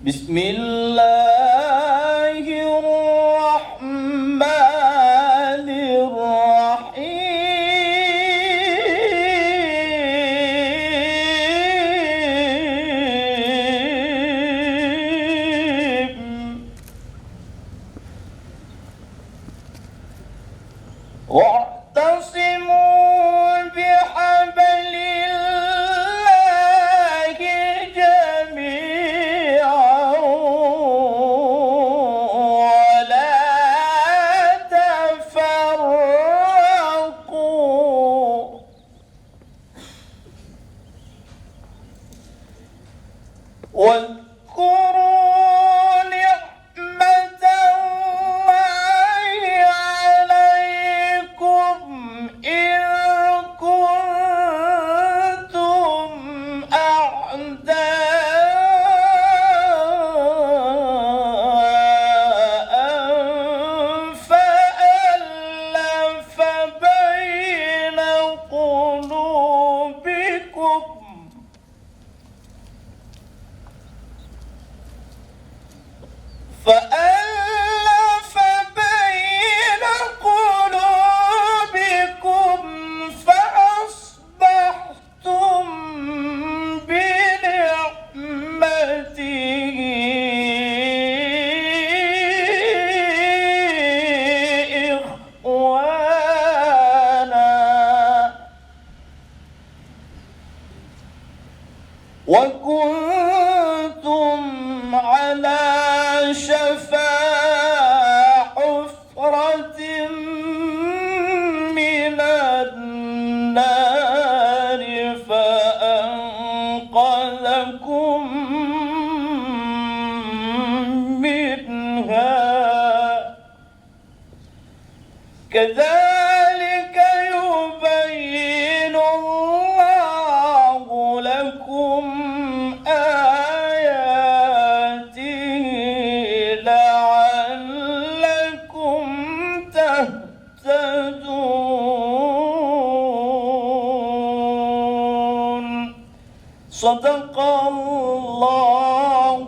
بسم الله الرحمن الرحيم واعتصموا بحبل الله جميعا ولا تفرقوا واذكروا نعمة الله عليكم إذ كنتم أعداء فألف بين قلوبكم فأصبحتم بنعمته إخوانا وكنتم على شفا حفرة من النار فأنقذكم منها كذلك يبين الله لكم آياته لعلكم تهتدون. صدق الله